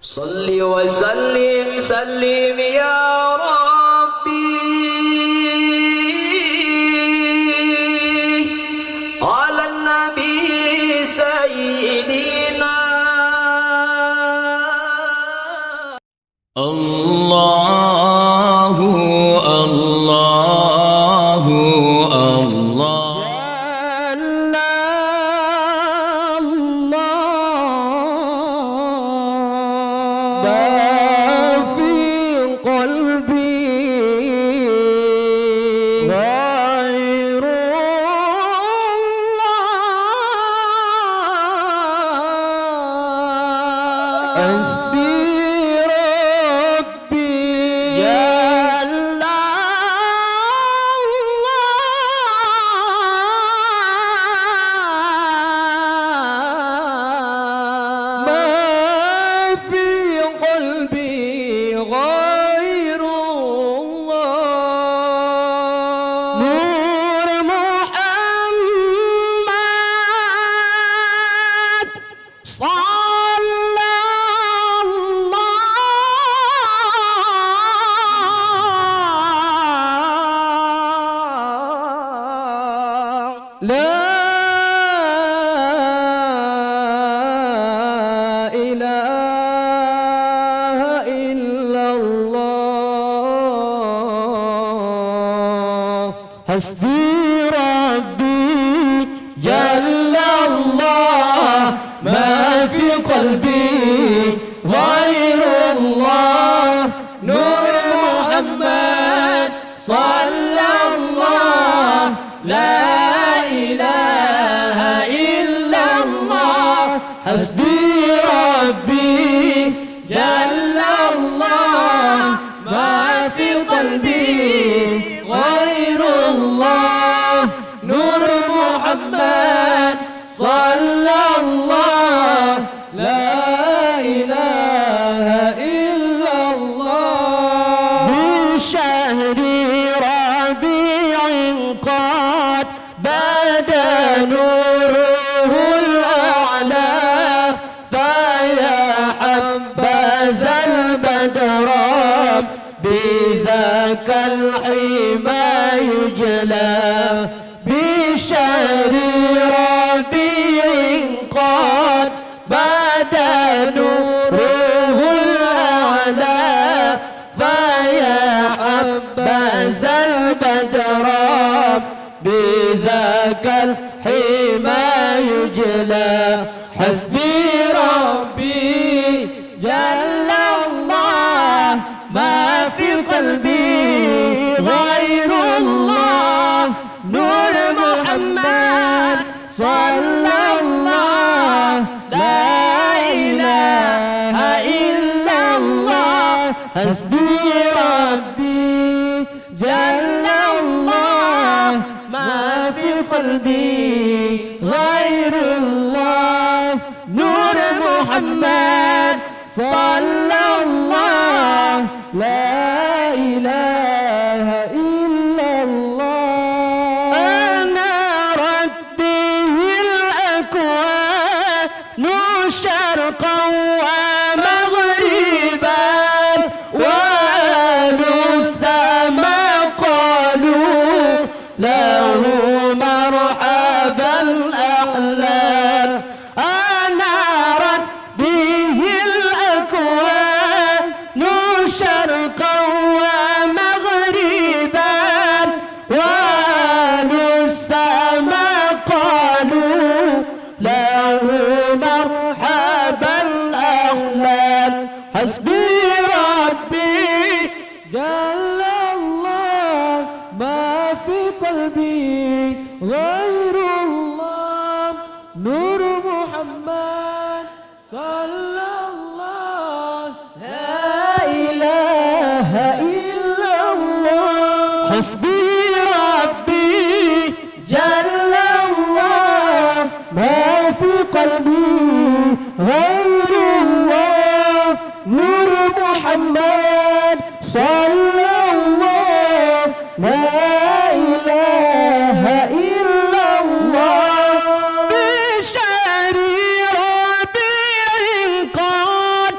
صل وسلم سلم يا ربي على النبي سيدنا الله الله الله حسبي ربي جل الله ما في قلبي غير الله نور محمد صلى الله لا إله إلا الله حسبي ربي جل الله ما في قلبي غير الله نور محمد صلى الله لا إله إلا الله من شهر ربيع قد بدا نوره الأعلى فيا حبذا البدر بذاك الحمى يجلى بشهر ربيع قد بدا نوره الأعلى فيا حبذا البدر بذاك الحمى يجلى حسبي ربي جل الله ما في قلبي غير الله نور محمد صلى الله لا إله إلا الله حسبي ربي جل الله ما في قلبي غير الله نور محمد صلى الله لا إله إلا الله أنارت به الأكوان شرقا ومغربا وأهل السماء قالوا له مرحبا أهلا أنارت به الأكوان شرقا ومغربا وأهل السماء قالوا له مرحبا أهلا حسبي ربي جل الله ما في قلبي غير الله نور محمد صلى الله لا إله إلا الله حسبي ربي جل الله ما في قلبي غير الله نور محمد صلى الله لا إله إلا الله بشهر ربيع قد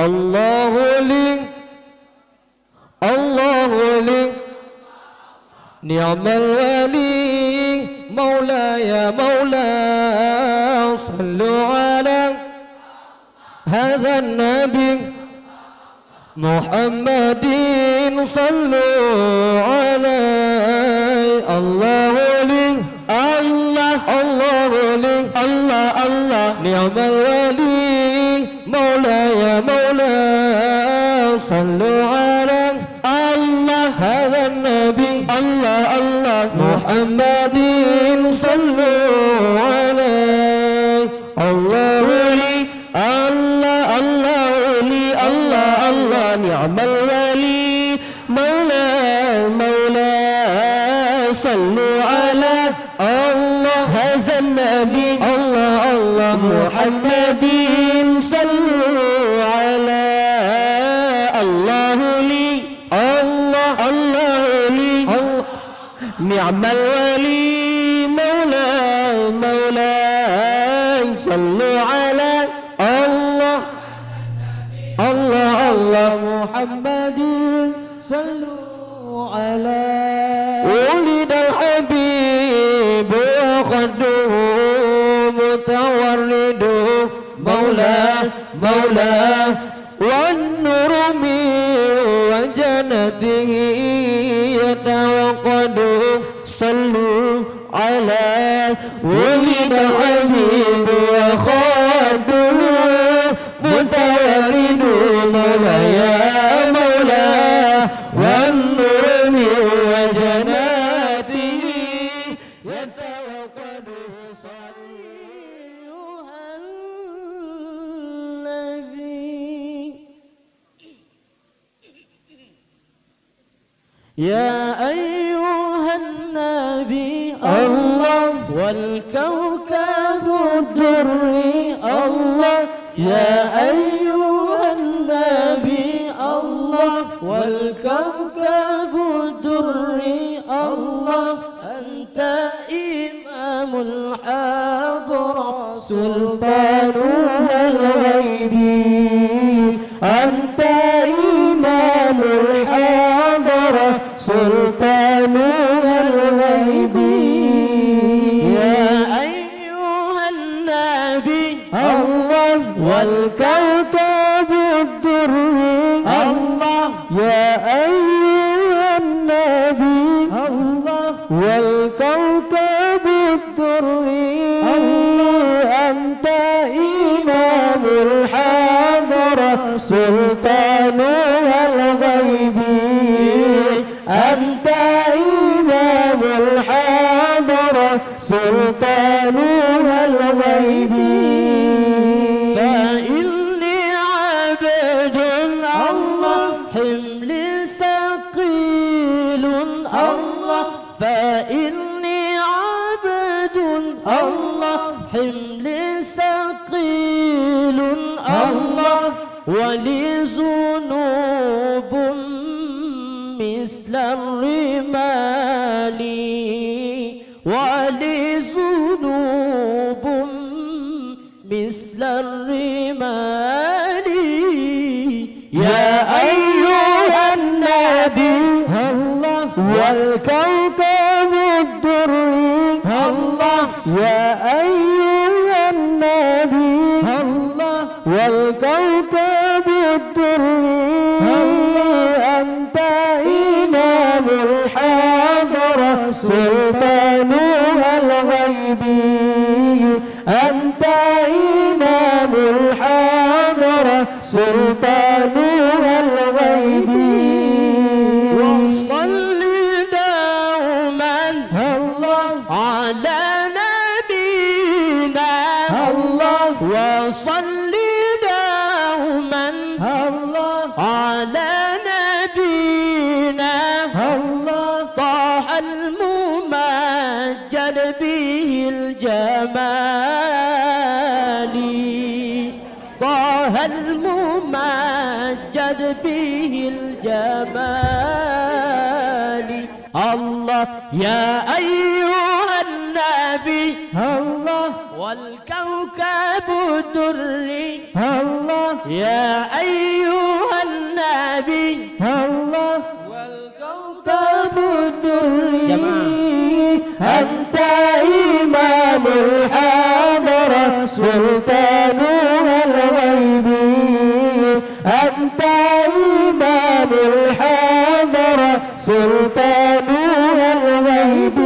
الله لي الله لي نعم الولي مولاي مولاي صلوا على هذا النبي محمد صلوا عليه الله لي الله الله لي الله الله نعم الولي مولاي مولاي صلوا على الله هذا النبي الله الله محمد صلوا عليه الله لي الله الله لي الله الله نعم الولي مولاي مولاي صلوا على الله هذا النبي الله الله محمد صلوا على الله لي الله الله لي الله نعم الولي مولاي مولاي صلوا على الله الله الله محمد صلوا عليه ولد الحبيب وخده متورد مولاه مولاه والنور من وجنته يتوقد صلوا على ولد الحبيب وخده متورد مولاي مولاي والنور من وجنته يتوقد صلوا النبي يا أيها النبي الله والكوكب الدري الله يا أيها النبي الله والكوكب الدري الله أنت إمام الحاضرة سلطانها الغيبي أنت إمام الحاضرة سلطانها الغيبي يا أيها النبي الله والكوكب الدري الله يا أيها النبي الله والكوكب الدري الله أنت إمام الحاضرة سلطانها الغيبي أنت إمام الحاضرة سلطانها الغيبي فإني عبد الله حملي ثقيل الله فإني عبد الله حملي ثقيل الله ولي ذنوب مثل الرمال ولي ذنوب مثل الرمال يا أيها النبي الله والكوكب الدري الله يا أيها النبي الله والكوكب الدري الله أنت إمام الحاضرة سلطانها الغيبي أنت إمام الحاضرة سلطانها الغيبي وصل دوما الله على نبينا الله وصل دوما الله على نبينا الله طه الممجد به الجمال طه الممجد به الجمال الله يا أيها النبي الله والكوكب الدري الله يا أيها النبي الله والكوكب الدري جماعة. أنت إمام الحضرة سلطانها الغيب أنت إمام الحضرة سلطانها الغيب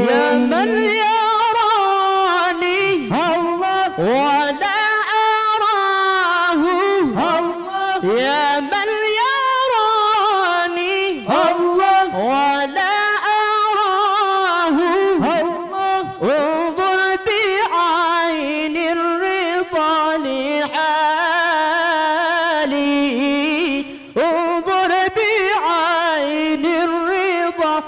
يا من يراني الله ولا أراه الله يا من يراني الله ولا أراه الله انظر بعين الرضا لحالي انظر بعين الرضا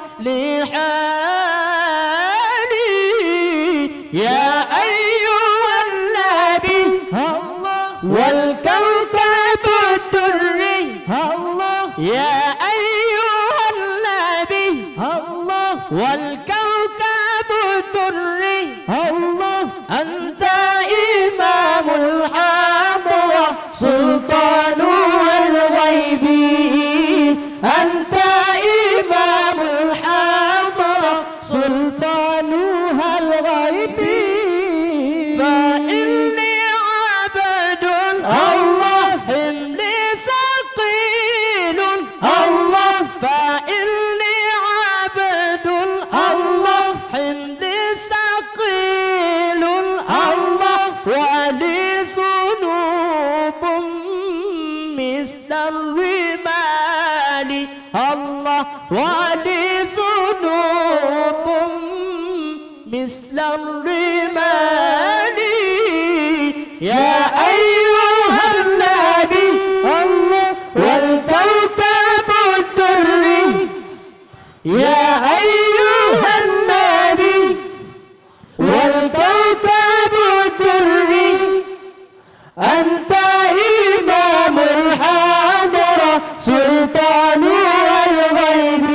لحالي يا أيها النبي الله والكوكب الدري الله يا أيها النبي الله والكوكب الدري الله أنت إمام الحضرة سلطانها الغيب أنت إمام الحضرة سلطانها الغيب فإني عبد الله حملي ثقيل الله فإني عبد الله حملي ثقيل الله ولي ذنوب مثل الرمال الله ولي ذنوب مثل الرمال يا أيها النبي الله والكوكب الدري يا أيها النبي والكوكب الدري أنت إمام الحضرة سلطانها الغيب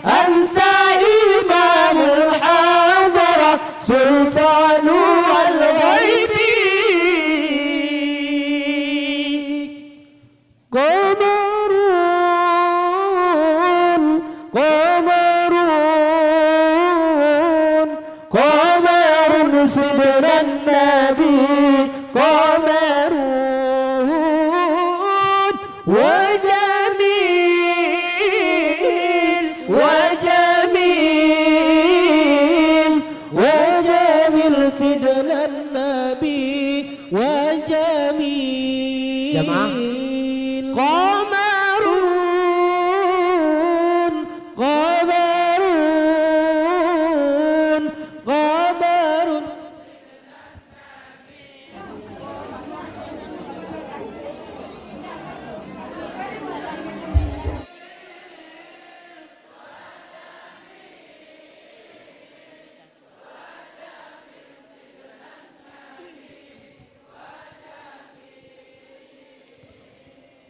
أنت إمام الحضرة سلطانها الغيب قمرون قمرون سيدنا النبي قمرون وجميل وجميل وجميل سيدنا النبي وجميل جماعة. قمرون قمرون قمرون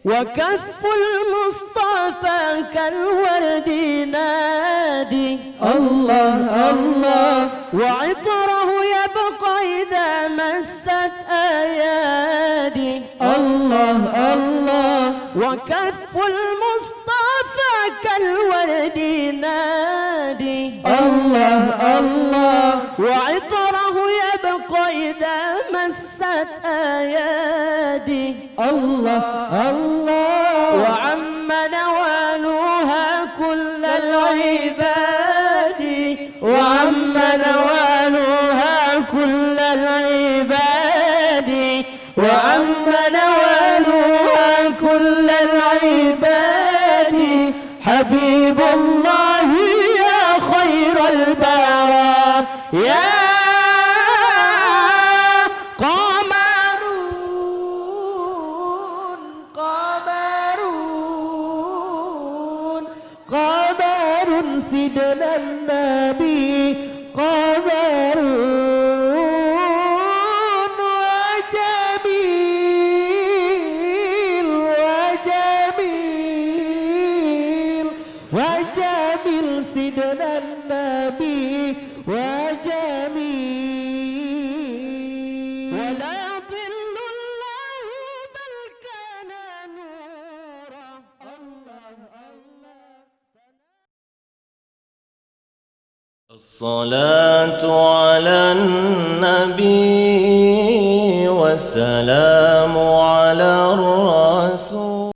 وكف المصطفى كالورد نادي الله الله وعطره يبقى إذا مست أيادي الله الله وكف المصطفى كالورد نادي الله الله وعطره يبقى إذا مست أيادي الله الله وعم نوالها كل العباد وعم نوالها كل العباد وعم نوالها كل العباد حبيب الله يا خير البرايا يا قمرون قمرون قمر سيدنا النبي قمرون وجميل وجميل وجميل سيدنا النبي وجميل ولا يضل الله بل كان نورا. الله الله. الصلاة على النبي والسلام